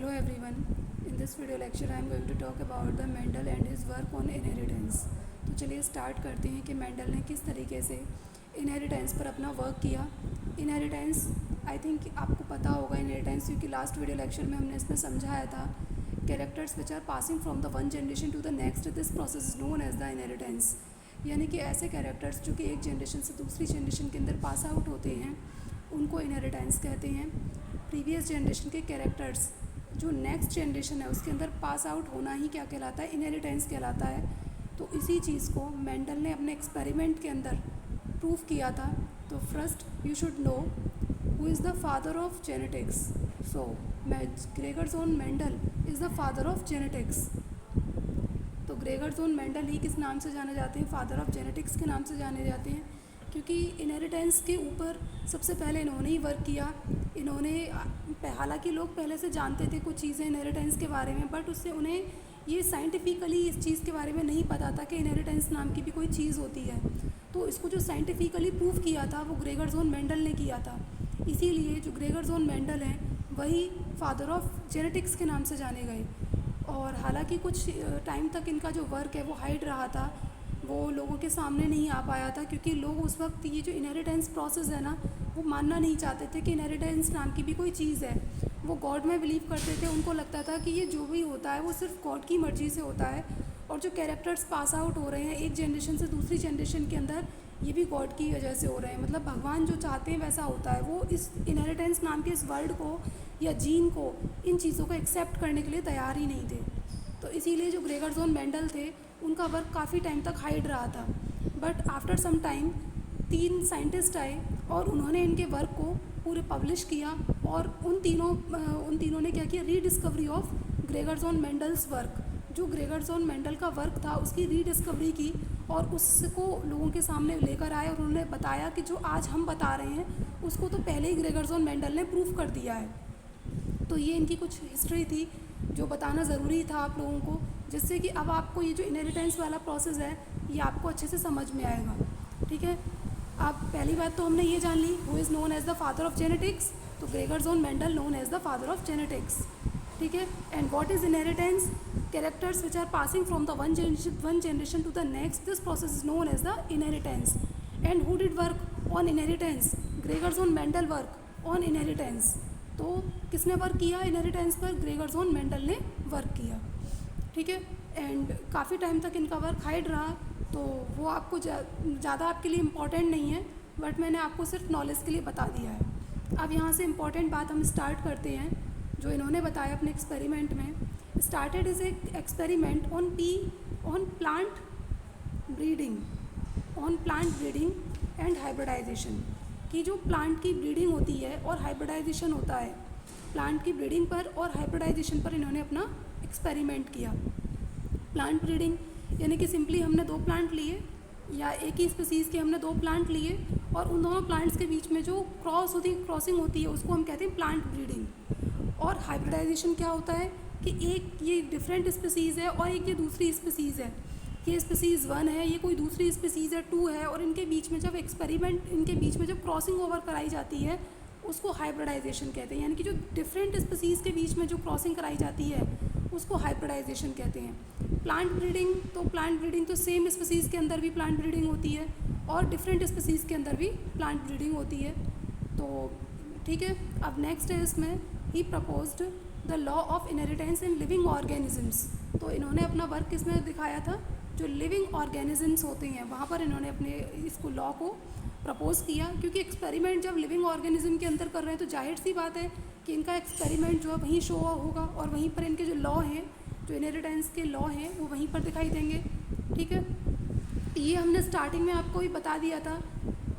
Hello everyone. In this video lecture I am going to talk about the Mendel and his work on inheritance. तो चलिए start करते हैं कि Mendel ने किस तरीके से इनहेरिटेंस पर अपना वर्क किया. इनहेरिटेंस आई थिंक आपको पता होगा इनहेरिटेंस, क्योंकि लास्ट वीडियो लेक्चर में हमने इसमें समझाया था characters which are passing from the one generation to the next. This process is known as the inheritance. यानी कि ऐसे कैरेक्टर्स जो कि एक जनरेशन से दूसरी जनरेशन के अंदर पास आउट होते हैं उनको इनहेरिटेंस कहते हैं. प्रीवियस जनरेशन के कैरेक्टर्स जो नेक्स्ट जनरेशन है उसके अंदर पास आउट होना ही क्या कहलाता है, इनहेरिटेंस कहलाता है. तो इसी चीज़ को मेंडल ने अपने एक्सपेरिमेंट के अंदर प्रूव किया था. तो first you should know who is the father of genetics. So Gregor Johann Mendel is the father of genetics. तो ग्रेगर जोन मेंडल ही किस नाम से जाने जाते हैं, फादर ऑफ जेनेटिक्स के नाम से जाने जाते हैं, क्योंकि इनहेरिटेंस के ऊपर सबसे पहले इन्होंने ही वर्क किया. इन्होंने हालांकि लोग पहले से जानते थे कुछ चीज़ें इनहेरिटेंस के बारे में, बट उससे उन्हें ये साइंटिफिकली इस चीज़ के बारे में नहीं पता था कि इनहेरिटेंस नाम की भी कोई चीज़ होती है. तो इसको जो साइंटिफिकली प्रूव किया था वो ग्रेगर जोन मेंडल ने किया था. इसीलिए जो ग्रेगर जोन मेंडल हैं वही फादर ऑफ जेनेटिक्स के नाम से जाने गए. और हालांकि कुछ टाइम तक इनका जो वर्क है वो हाइड रहा था, वो लोगों के सामने नहीं आ पाया था, क्योंकि लोग उस वक्त ये जो इनहेरिटेंस प्रोसेस है ना वो मानना नहीं चाहते थे कि इनहेरिटेंस नाम की भी कोई चीज़ है. वो गॉड में बिलीव करते थे. उनको लगता था कि ये जो भी होता है वो सिर्फ गॉड की मर्ज़ी से होता है, और जो कैरेक्टर्स पास आउट हो रहे हैं एक जनरेशन से दूसरी जनरेशन के अंदर ये भी गॉड की वजह से हो रहे हैं. मतलब भगवान जो चाहते हैं वैसा होता है. वो इस इनहेरिटेंस नाम के इस वर्ड को या जीन को, इन चीज़ों को एक्सेप्ट करने के लिए तैयार ही नहीं थे. तो इसीलिए जो ग्रेगर जोन मेंडल थे उनका वर्क काफ़ी टाइम तक हाइड रहा था. But after some time 3 scientist आए और उन्होंने इनके वर्क को पूरे पब्लिश किया, और उन तीनों ने क्या किया, rediscovery of Gregor zone Mendel's work. जो ग्रेगर जोन मेंडल का वर्क था उसकी रीडिस्कवरी की और उसको लोगों के सामने लेकर आए, और उन्होंने बताया कि जो आज हम बता रहे हैं उसको तो पहले ही ग्रेगर जोन मेंडल ने प्रूव कर दिया है. तो ये इनकी कुछ हिस्ट्री थी जो बताना ज़रूरी था आप लोगों को, जिससे कि अब आपको ये जो इनहेरिटेंस वाला प्रोसेस है ये आपको अच्छे से समझ में आएगा. ठीक है, अब पहली बात तो हमने ये जान ली who is known as the father of genetics. तो Gregor Johann Mendel known as the father of genetics. ठीक है, and what is inheritance, characters which are passing from the one generation to the next. This process is known as the inheritance. And who did work on inheritance, Gregor Johann Mendel work on inheritance. तो किसने work किया inheritance पर, Gregor Johann Mendel ने work किया. ठीक है, and काफ़ी time तक इनका वर्क हाइड रहा, तो वो आपको ज़्यादा आपके लिए इम्पॉर्टेंट नहीं है, बट मैंने आपको सिर्फ नॉलेज के लिए बता दिया है. अब यहाँ से इम्पॉर्टेंट बात हम स्टार्ट करते हैं जो इन्होंने बताया अपने एक्सपेरिमेंट में. Started is a experiment on plant breeding and hybridisation. कि जो प्लांट की ब्रीडिंग होती है और हाइब्रिडाइजेशन होता है, प्लांट की ब्रीडिंग पर और हाइब्रिडाइजेशन पर इन्होंने अपना एक्सपेरिमेंट किया. प्लांट ब्रीडिंग यानी कि सिंपली हमने 2 प्लांट लिए या एक ही स्पीसीज़ के हमने 2 प्लांट लिए, और उन दोनों प्लांट्स के बीच में जो क्रॉसिंग होती है उसको हम कहते हैं प्लांट ब्रीडिंग. और हाइब्रिडाइजेशन क्या होता है कि एक ये डिफरेंट स्पीसीज़ है और एक ये दूसरी स्पीसीज़ है. ये स्पीसीज़ 1 है, ये कोई दूसरी स्पीसीज़ है 2 है, और इनके बीच में जब इनके बीच में जब क्रॉसिंग ओवर कराई जाती है उसको हाइब्रिडाइजेशन कहते हैं. यानी कि जो डिफरेंट स्पीसीज़ के बीच में जो क्रॉसिंग कराई जाती है उसको हाइब्रिडाइजेशन कहते हैं. प्लांट ब्रीडिंग तो सेम स्पीसीज़ के अंदर भी प्लांट ब्रीडिंग होती है और डिफरेंट स्पीसीज़ के अंदर भी प्लांट ब्रीडिंग होती है. तो ठीक है, अब नेक्स्ट है इसमें ही proposed the law of inheritance in living organisms. तो इन्होंने अपना वर्क किसमें दिखाया था, जो लिविंग ऑर्गेनिजम्स होते हैं वहाँ पर इन्होंने अपने इसको लॉ को प्रपोज़ किया. क्योंकि एक्सपेरिमेंट जब लिविंग ऑर्गेनिज्म के अंदर कर रहे हैं तो जाहिर सी बात है कि इनका एक्सपेरिमेंट जो है वहीं शो होगा, और वहीं पर इनके जो लॉ हैं, जो इनहेरिटेंस के लॉ हैं वो वहीं पर दिखाई देंगे. ठीक है, ये हमने स्टार्टिंग में आपको ही बता दिया था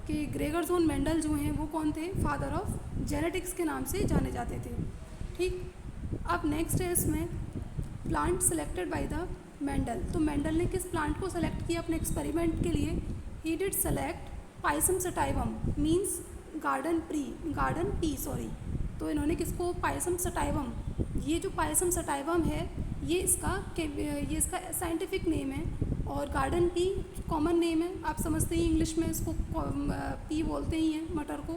कि ग्रेगर जोन मेंडल जो हैं वो कौन थे, फादर ऑफ जेनेटिक्स के नाम से जाने जाते थे. ठीक, अब नेक्स्ट है इसमें plant selected by the Mendel. तो मेंडल ने किस प्लांट को सेलेक्ट किया अपने एक्सपेरिमेंट के लिए, he did select Pisum sativum means garden pea. तो इन्होंने किसको, पाइसम सटाइवम. ये जो पाइसम सटाइवम है ये इसका साइंटिफिक नेम है, और गार्डन पी कॉमन नेम है. आप समझते ही इंग्लिश में इसको पी बोलते ही हैं मटर को.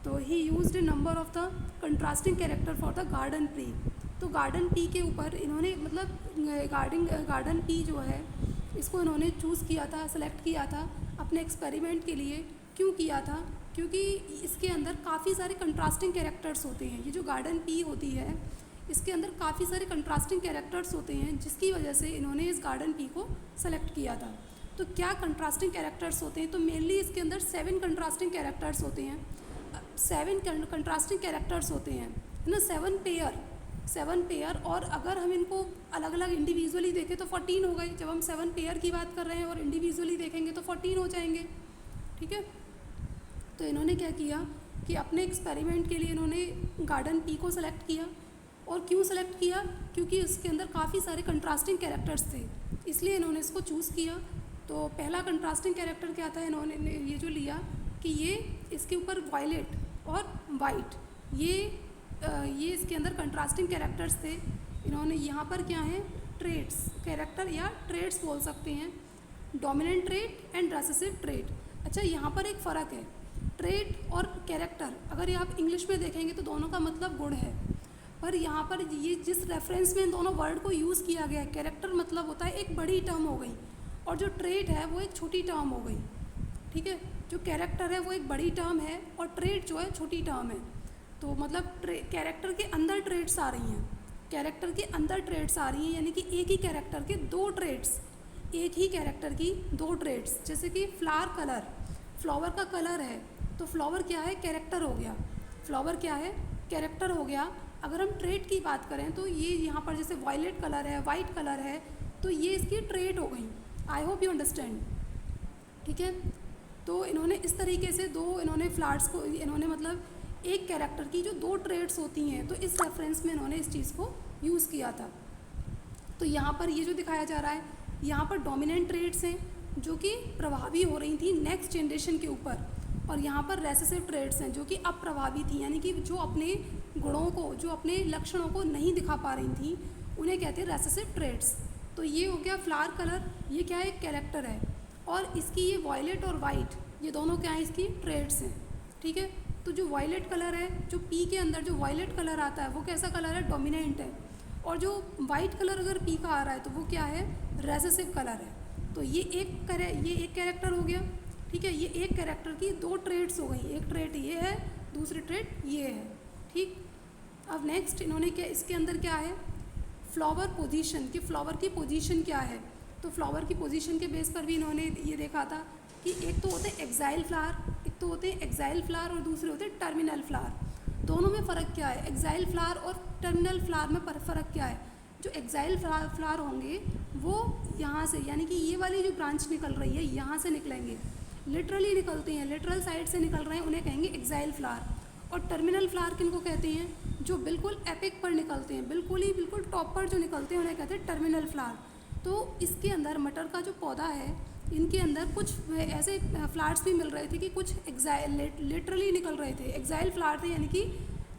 तो ही used A number of the contrasting character for the garden pea. तो गार्डन पी के ऊपर इन्होंने मतलब गार्डन पी जो है इसको इन्होंने चूज़ किया था, सेलेक्ट किया था अपने एक्सपेरिमेंट के लिए। क्यों किया था? क्योंकि इसके अंदर काफ़ी सारे कंट्रास्टिंग कैरेक्टर्स होते हैं। ये जो गार्डन पी होती है इसके अंदर काफ़ी सारे कंट्रास्टिंग कैरेक्टर्स होते हैं, जिसकी वजह से इन्होंने इस गार्डन पी को सेलेक्ट किया था। तो क्या कंट्रास्टिंग कैरेक्टर्स होते हैं? तो मेनली इसके अंदर 7 कंट्रास्टिंग कैरेक्टर्स होते हैं। 7 कंट्रास्टिंग कैरेक्टर्स होते हैं, है ना, 7 पेयर। और अगर हम इनको अलग अलग इंडिविजुअली देखें तो 14 हो गए। जब हम 7 पेयर की बात कर रहे हैं और इंडिविजुअली देखेंगे तो 14 हो जाएंगे, ठीक है। तो इन्होंने क्या किया कि अपने एक्सपेरिमेंट के लिए इन्होंने गार्डन पी को सेलेक्ट किया। और क्यों सेलेक्ट किया? क्योंकि इसके अंदर काफ़ी सारे कंट्रास्टिंग कैरेक्टर्स थे, इसलिए इन्होंने इसको चूज़ किया। तो पहला कंट्रास्टिंग कैरेक्टर क्या था? इन्होंने ये जो लिया कि ये इसके ऊपर वायलेट और वाइट, ये इसके अंदर कंट्रास्टिंग कैरेक्टर्स थे। इन्होंने यहाँ पर क्या है, ट्रेड्स, कैरेक्टर या ट्रेड्स बोल सकते हैं, dominant trait and recessive trait. अच्छा, यहाँ पर एक फ़र्क है, ट्रेट और कैरेक्टर अगर ये आप इंग्लिश में देखेंगे तो दोनों का मतलब गुण है, पर यहाँ पर ये जिस रेफरेंस में इन दोनों वर्ड को यूज़ किया गया है, कैरेक्टर मतलब होता है एक बड़ी टर्म हो गई और जो ट्रेट है वो एक छोटी टर्म हो गई, ठीक है। जो कैरेक्टर है वो एक बड़ी टर्म है और ट्रेट जो है छोटी टर्म है। तो मतलब कैरेक्टर के अंदर ट्रेट्स आ रही हैं, कैरेक्टर के अंदर ट्रेट्स आ रही हैं, यानी कि एक ही कैरेक्टर के 2 ट्रेट्स, एक ही कैरेक्टर की 2 ट्रेट्स। जैसे कि फ्लावर कलर, फ्लावर का कलर है तो फ्लावर क्या है, कैरेक्टर हो गया, फ्लावर क्या है, कैरेक्टर हो गया। अगर हम ट्रेट की बात करें तो ये यहाँ पर जैसे वायलेट कलर है, वाइट कलर है, तो ये इसकी ट्रेट हो गई। आई होप यू अंडरस्टैंड, ठीक है। तो इन्होंने इस तरीके से इन्होंने फ्लावर्स को, इन्होंने मतलब एक कैरेक्टर की जो 2 ट्रेट्स होती हैं, तो इस रेफरेंस में इन्होंने इस चीज़ को यूज़ किया था। तो यहाँ पर ये जो दिखाया जा रहा है, यहाँ पर डोमिनेंट ट्रेट्स हैं जो कि प्रभावी हो रही थी नेक्स्ट जनरेशन के ऊपर, और यहाँ पर रेसेसिव ट्रेट्स हैं जो कि अप्रभावी थी, यानी कि जो अपने गुणों को, जो अपने लक्षणों को नहीं दिखा पा रही थी, उन्हें कहते हैं रेसेसिव ट्रेट्स। तो ये हो गया फ्लावर कलर, ये क्या है, एक कैरेक्टर है, और इसकी ये वायलेट और वाइट, ये दोनों क्या है, इसकी ट्रेट्स हैं, ठीक है। तो जो वायलेट कलर है, जो पी के अंदर जो वायलेट कलर आता है वो कैसा कलर है, डोमिनेंट है, और जो वाइट कलर अगर पी का आ रहा है तो वो क्या है, रेसेसिव कलर है। तो ये एक कैरेक्टर हो गया, ठीक है। ये एक कैरेक्टर की 2 ट्रेट्स हो गई, एक ट्रेट ये है, दूसरी ट्रेट ये है, ठीक। अब नेक्स्ट इन्होंने क्या, इसके अंदर क्या है, फ्लावर पोजीशन, कि फ्लावर की पोजीशन क्या है। तो फ्लावर की पोजीशन के बेस पर भी इन्होंने ये देखा था कि एक तो होते हैं एक्साइल फ्लावर, एक तो होते हैं एक्साइल फ्लावर और दूसरे होते हैं टर्मिनल फ्लावर। दोनों में फ़र्क क्या है, एक्साइल फ्लावर और टर्मिनल फ्लावर में फ़र्क क्या है। जो एक्साइल फ्लावर होंगे वो यहाँ से, यानी कि ये वाली जो ब्रांच निकल रही है यहाँ से निकलेंगे, लिटरली निकलते हैं, लिटरल साइड से निकल रहे हैं, उन्हें कहेंगे एक्साइल फ्लावर। और टर्मिनल फ्लावर किनको कहते हैं, जो बिल्कुल एपिक पर निकलते हैं, बिल्कुल टॉप पर जो निकलते हैं उन्हें कहते हैं टर्मिनल फ्लावर। तो इसके अंदर मटर का जो पौधा है, इनके अंदर कुछ ऐसे फ्लावर्स भी मिल रहे थे कि कुछ लिटरली निकल रहे थे, एक्साइल फ्लावर थे, यानी कि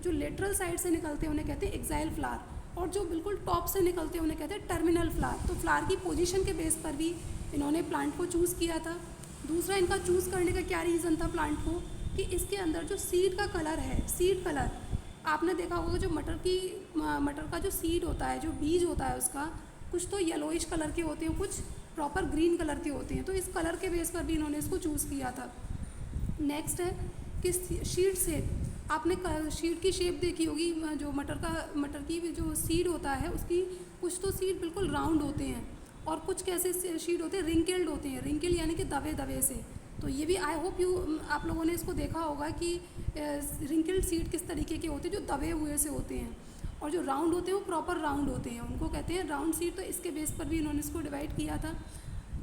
जो लेटरल साइड से निकलते हैं उन्हें कहते हैं एक्साइल फ्लावर, और जो बिल्कुल टॉप से निकलते हैं उन्हें कहते हैं टर्मिनल फ्लावर। तो फ्लावर की पोजीशन के बेस पर भी इन्होंने प्लांट को चूज़ किया था। दूसरा इनका चूज़ करने का क्या रीज़न था प्लांट को, कि इसके अंदर जो सीड का कलर है, सीड कलर आपने देखा होगा, जो मटर का जो सीड होता है, जो बीज होता है उसका, कुछ तो येलोइश कलर के होते हैं, कुछ प्रॉपर ग्रीन कलर के होते हैं। तो इस कलर के बेस पर भी इन्होंने इसको चूज़ किया था। नेक्स्ट है कि सीड शेप, आपने सीड की शेप देखी होगी, जो मटर की जो सीड होता है उसकी कुछ तो सीड बिल्कुल राउंड होते हैं और कुछ कैसे सीड होते हैं, रिंकल्ड होते हैं, रिंकल यानी कि दबे दबे से। तो ये भी आई होप आप लोगों ने इसको देखा होगा कि रिंकल्ड सीड किस तरीके के होते हैं, जो दबे हुए से होते हैं, और जो राउंड होते हैं वो प्रॉपर राउंड होते हैं, उनको कहते हैं राउंड सीड। तो इसके बेस पर भी इन्होंने इसको डिवाइड किया था,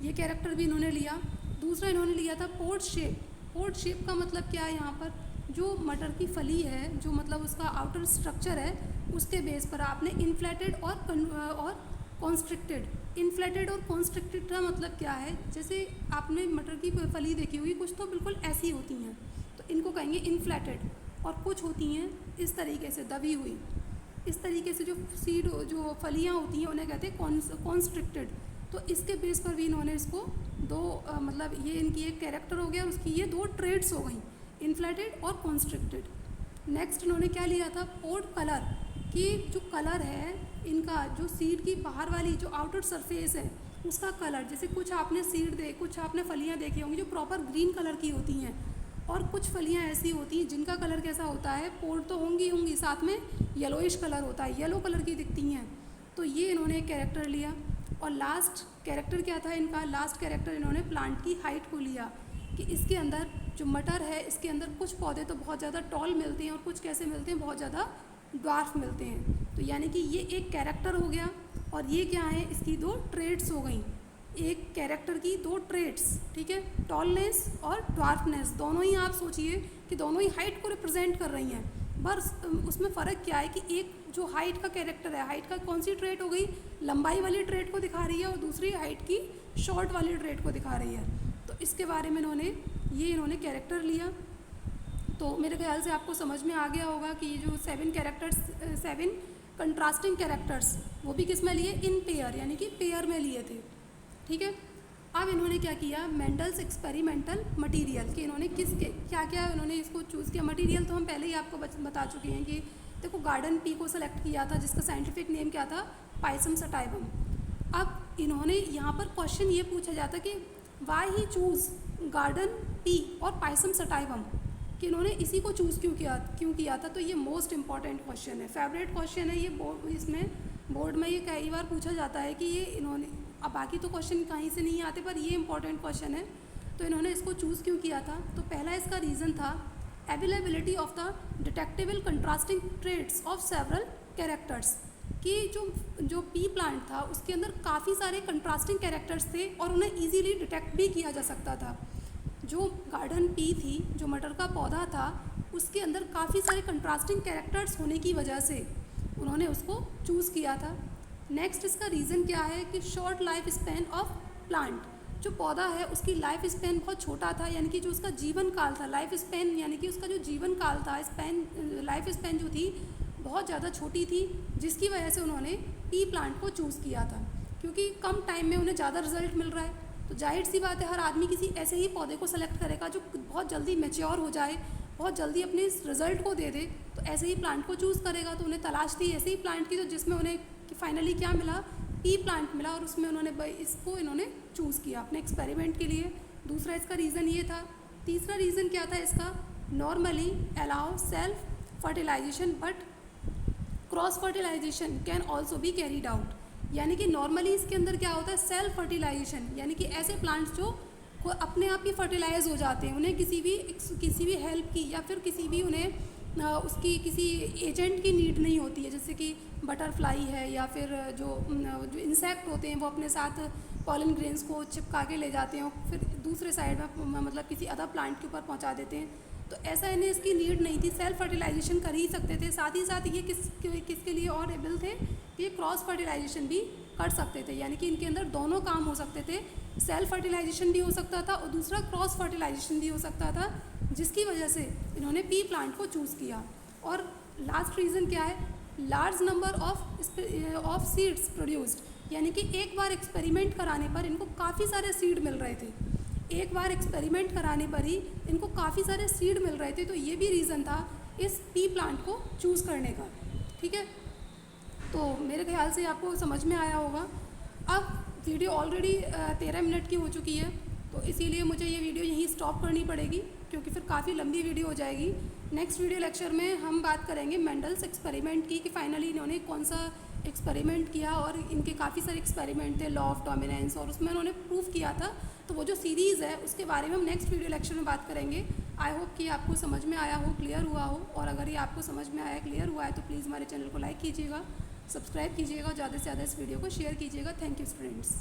ये कैरेक्टर भी इन्होंने लिया। दूसरा इन्होंने लिया था पोर्ट शेप। पोर्ट शेप का मतलब क्या है, यहाँ पर जो मटर की फली है, जो मतलब उसका आउटर स्ट्रक्चर है, उसके बेस पर आपने इन्फ्लेटेड और कॉन्स्ट्रिक्टेड, इन्फ्लेटेड और कॉन्स्ट्रिक्टेड का मतलब क्या है, जैसे आपने मटर की फली देखी होगी, कुछ तो बिल्कुल ऐसी होती हैं तो इनको कहेंगे इन्फ्लेटेड, और कुछ होती हैं इस तरीके से दबी हुई। इस तरीके से जो सीड, जो फलियाँ होती हैं उन्हें कहते हैं कॉन्स्ट्रिक्टेड। तो इसके बेस पर भी इन्होंने इसको मतलब ये इनकी एक कैरेक्टर हो गया, उसकी ये 2 ट्रेड्स हो गई, इन्फ्लेटेड और कॉन्स्ट्रिक्टेड। नेक्स्ट इन्होंने क्या लिया था, पोर्ट कलर। कि जो कलर है इनका, जो सीड की बाहर वाली जो आउटर सरफेस है उसका कलर, जैसे कुछ आपने कुछ आपने फलियाँ देखी होंगी जो प्रॉपर ग्रीन कलर की होती हैं, और कुछ फलियाँ ऐसी होती हैं जिनका कलर कैसा होता है, पोल तो होंगी साथ में येलोइश कलर होता है, येलो कलर की दिखती हैं। तो ये इन्होंने कैरेक्टर लिया। और लास्ट कैरेक्टर क्या था इनका, लास्ट कैरेक्टर इन्होंने प्लांट की हाइट को लिया, कि इसके अंदर जो मटर है इसके अंदर कुछ पौधे तो बहुत ज़्यादा टॉल मिलते हैं और कुछ कैसे मिलते हैं, बहुत ज़्यादा ड्वार्फ मिलते हैं। तो यानी कि ये एक कैरेक्टर हो गया, और ये क्या है, इसकी दो ट्रेड्स हो गई, एक कैरेक्टर की दो ट्रेड्स, ठीक है, टॉलनेस और ड्वार्फनेस। दोनों ही आप सोचिए कि दोनों ही हाइट को रिप्रेजेंट कर रही हैं, बस उसमें फ़र्क क्या है कि एक जो हाइट का कैरेक्टर है, हाइट का कौन सी ट्रेड हो गई, लंबाई वाली ट्रेड को दिखा रही है, और दूसरी हाइट की शॉर्ट वाली ट्रेड को दिखा रही है। तो इसके बारे में इन्होंने कैरेक्टर लिया। तो मेरे ख्याल से आपको समझ में आ गया होगा कि ये जो 7 कंट्रास्टिंग कैरेक्टर्स वो भी किस में लिए, इन पेयर, यानी कि पेयर में लिए थे, ठीक है। अब इन्होंने क्या किया, मेंडल्स एक्सपेरिमेंटल मटेरियल, कि इन्होंने क्या इन्होंने इसको चूज़ किया। मटेरियल तो हम पहले ही आपको बता चुके हैं कि देखो गार्डन पी को सेलेक्ट किया था, जिसका साइंटिफिक नेम क्या था, पाइसम सटाइवम। अब इन्होंने यहाँ पर क्वेश्चन ये पूछा जाता कि why he choose garden pea और पाइसम सटाइवम, कि इन्होंने इसी को चूज़ क्यों किया था। तो ये मोस्ट इम्पॉर्टेंट क्वेश्चन है, फेवरेट क्वेश्चन है ये। इसमें बोर्ड में ये कई बार पूछा जाता है कि ये इन्होंने, अब बाकी तो क्वेश्चन कहीं से नहीं आते, पर ये इंपॉर्टेंट क्वेश्चन है। तो इन्होंने इसको चूज़ क्यों किया था, तो पहला इसका रीज़न था availability of the detectable contrasting traits of several characters, कि जो पी प्लांट था उसके अंदर काफ़ी सारे कंट्रास्टिंग कैरेक्टर्स थे और उन्हें ईजीली डिटेक्ट भी किया जा सकता था। जो गार्डन पी थी, जो मटर का पौधा था, उसके अंदर काफ़ी सारे कंट्रास्टिंग कैरेक्टर्स होने की वजह से उन्होंने उसको चूज़ किया था। नेक्स्ट इसका रीज़न क्या है कि short life span of plant, जो पौधा है उसकी लाइफ स्पैन बहुत छोटा था, यानी कि जो उसका जीवन काल था, लाइफ स्पैन यानी कि उसका जो जीवन काल था, लाइफ स्पैन जो थी बहुत ज़्यादा छोटी थी, जिसकी वजह से उन्होंने पी प्लांट को चूज़ किया था, क्योंकि कम टाइम में उन्हें ज़्यादा रिजल्ट मिल रहा है। तो जाहिर सी बात है, हर आदमी किसी ऐसे ही पौधे को सेलेक्ट करेगा जो बहुत जल्दी मैच्योर हो जाए, बहुत जल्दी अपने रिजल्ट को दे दे, तो ऐसे ही प्लांट को चूज़ करेगा। तो उन्हें तलाश थी ऐसे ही प्लांट की, तो जिसमें उन्हें फाइनली क्या मिला, पी प्लांट मिला, और उसमें इन्होंने चूज़ किया अपने एक्सपेरिमेंट के लिए। दूसरा इसका रीज़न ये था। तीसरा रीज़न क्या था इसका, normally allow self fertilisation but cross fertilisation can also be carried out, यानी कि नॉर्मली इसके अंदर क्या होता है, सेल्फ फर्टिलाइजेशन, यानी कि ऐसे प्लांट्स जो अपने आप ही फर्टिलाइज हो जाते हैं, उन्हें किसी भी हेल्प की या फिर उसकी किसी एजेंट की नीड नहीं होती है। जैसे कि बटरफ्लाई है या फिर जो इंसेक्ट होते हैं वो अपने साथ पॉलन ग्रेन्स को चिपका के ले जाते हैं, फिर दूसरे साइड में मतलब किसी अदर प्लांट के ऊपर पहुंचा देते हैं। तो ऐसा इन्हें इसकी नीड नहीं थी, सेल्फ फर्टिलाइजेशन कर ही सकते थे। साथ ही साथ ये किसके लिए और एबल थे, ये क्रॉस फर्टिलाइजेशन भी कर सकते थे, यानी कि इनके अंदर दोनों काम हो सकते थे, सेल्फ फर्टिलाइजेशन भी हो सकता था और दूसरा क्रॉस फर्टिलाइजेशन भी हो सकता था, जिसकी वजह से इन्होंने पी प्लांट को चूज़ किया। और लास्ट रीज़न क्या है, large number of seeds produced, यानी कि एक बार एक्सपेरिमेंट कराने पर इनको काफ़ी सारे सीड मिल रहे थे, एक बार एक्सपेरिमेंट कराने पर ही इनको काफ़ी सारे सीड मिल रहे थे। तो ये भी रीज़न था इस पी प्लांट को चूज़ करने का, ठीक है। तो मेरे ख्याल से आपको समझ में आया होगा। अब वीडियो ऑलरेडी 13 मिनट की हो चुकी है, तो इसीलिए मुझे ये वीडियो यहीं स्टॉप करनी पड़ेगी, क्योंकि फिर काफ़ी लंबी वीडियो हो जाएगी। नेक्स्ट वीडियो लेक्चर में हम बात करेंगे मेंडल्स एक्सपेरिमेंट की, कि फाइनली इन्होंने कौन सा एक्सपेरिमेंट किया, और इनके काफ़ी सारे एक्सपेरिमेंट थे, लॉ ऑफ डोमिनेंस, और उसमें उन्होंने प्रूफ किया था। तो वो जो सीरीज़ है उसके बारे में हम नेक्स्ट वीडियो लेक्चर में बात करेंगे। आई होप कि आपको समझ में आया हो, क्लियर हुआ हो, और अगर ये आपको समझ में आया, क्लियर हुआ है, तो प्लीज़ हमारे चैनल को लाइक कीजिएगा, सब्सक्राइब कीजिएगा और ज़्यादा से ज़्यादा इस वीडियो को शेयर कीजिएगा। Thank you students.